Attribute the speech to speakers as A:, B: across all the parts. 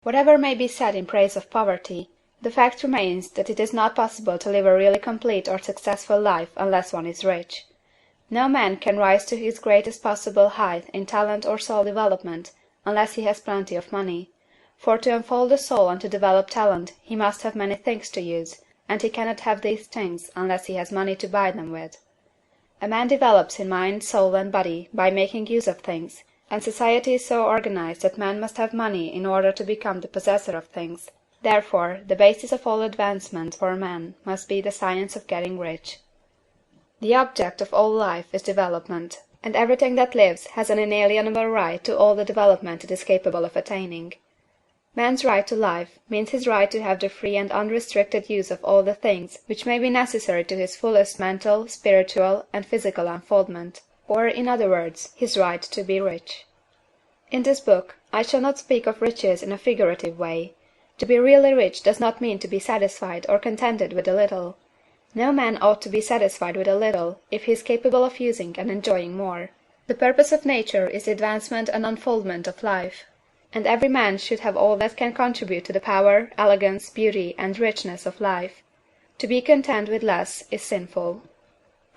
A: Whatever may be said in praise of poverty, the fact remains that it is not possible to live a really complete or successful life unless one is rich. No man can rise to his greatest possible height in talent or soul development unless he has plenty of money, for to unfold the soul and to develop talent he must have many things to use, and he cannot have these things unless he has money to buy them with. A man develops in mind, soul, and body by making use of things, and society is so organized that man must have money in order to become the possessor of things. Therefore, the basis of all advancement for man must be the science of getting rich. The object of all life is development, and everything that lives has an inalienable right to all the development it is capable of attaining. Man's right to life means his right to have the free and unrestricted use of all the things which may be necessary to his fullest mental, spiritual, and physical unfoldment, or, in other words, his right to be rich. In this book I shall not speak of riches in a figurative way. To be really rich does not mean to be satisfied or contented with a little. No man ought to be satisfied with a little if he is capable of using and enjoying more. The purpose of nature is the advancement and unfoldment of life, and every man should have all that can contribute to the power, elegance, beauty, and richness of life. To be content with less is sinful.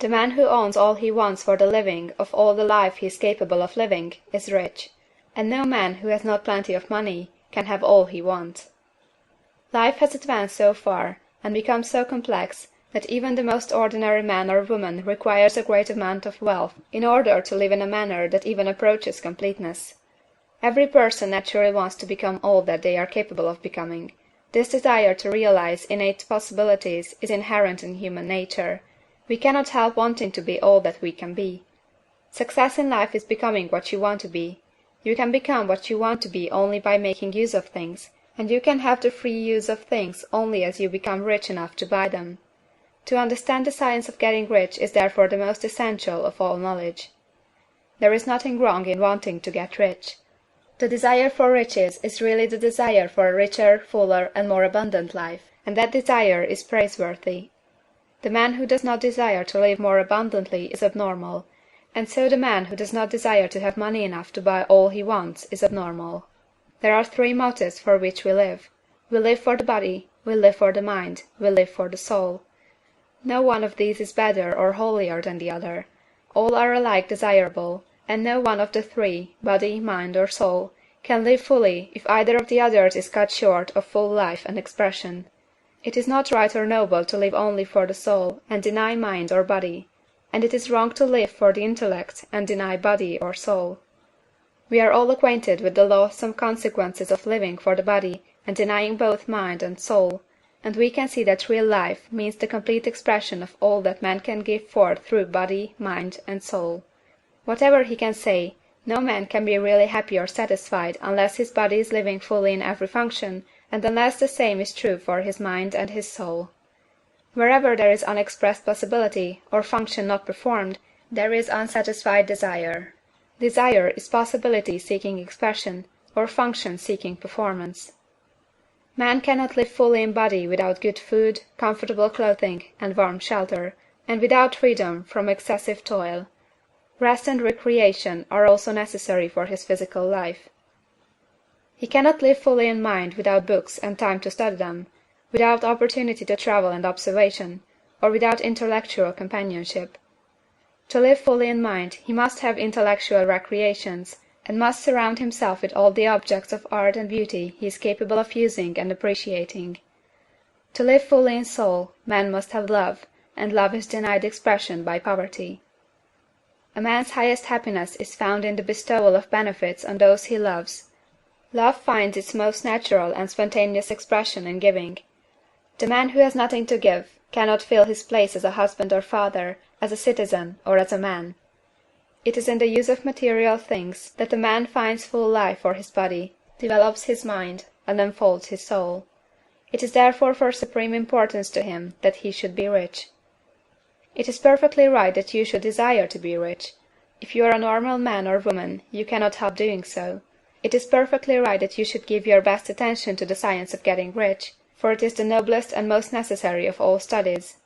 A: The man who owns all he wants for the living of all the life he is capable of living is rich, and no man who has not plenty of money can have all he wants. Life has advanced so far, and become so complex, that even the most ordinary man or woman requires a great amount of wealth in order to live in a manner that even approaches completeness. Every person naturally wants to become all that they are capable of becoming. This desire to realize innate possibilities is inherent in human nature. We cannot help wanting to be all that we can be. Success in life is becoming what you want to be. You can become what you want to be only by making use of things, and you can have the free use of things only as you become rich enough to buy them. To understand the science of getting rich is therefore the most essential of all knowledge. There is nothing wrong in wanting to get rich. The desire for riches is really the desire for a richer, fuller, and more abundant life, and that desire is praiseworthy. The man who does not desire to live more abundantly is abnormal, and so the man who does not desire to have money enough to buy all he wants is abnormal. There are three motives for which we live. We live for the body, we live for the mind, we live for the soul. No one of these is better or holier than the other. All are alike desirable, and no one of the three, body, mind, or soul, can live fully if either of the others is cut short of full life and expression. It is not right or noble to live only for the soul and deny mind or body, and it is wrong to live for the intellect and deny body or soul. We are all acquainted with the loathsome consequences of living for the body and denying both mind and soul, and we can see that real life means the complete expression of all that man can give forth through body, mind, and soul. Whatever he can say, no man can be really happy or satisfied unless his body is living fully in every function, and unless the same is true for his mind and his soul. Wherever there is unexpressed possibility, or function not performed, there is unsatisfied desire. Desire is possibility seeking expression, or function seeking performance. Man cannot live fully in body without good food, comfortable clothing, and warm shelter, and without freedom from excessive toil. Rest and recreation are also necessary for his physical life. He cannot live fully in mind without books and time to study them, without opportunity to travel and observation, or without intellectual companionship. To live fully in mind he must have intellectual recreations, and must surround himself with all the objects of art and beauty he is capable of using and appreciating. To live fully in soul, man must have love, and love is denied expression by poverty. A man's highest happiness is found in the bestowal of benefits on those he loves. Love finds its most natural and spontaneous expression in giving. The man who has nothing to give cannot fill his place as a husband or father, as a citizen, or as a man. It is in the use of material things that a man finds full life for his body, develops his mind, and unfolds his soul. It is therefore of supreme importance to him that he should be rich. It is perfectly right that you should desire to be rich. If you are a normal man or woman, you cannot help doing so. It is perfectly right that you should give your best attention to the science of getting rich, for it is the noblest and most necessary of all studies.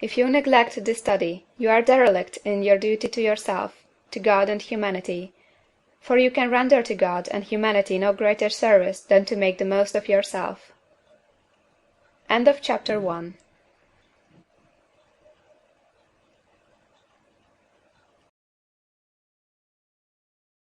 A: If you neglect this study, you are derelict in your duty to yourself, to God and humanity. for you can render to God and humanity no greater service than to make the most of yourself. CHAPTER II.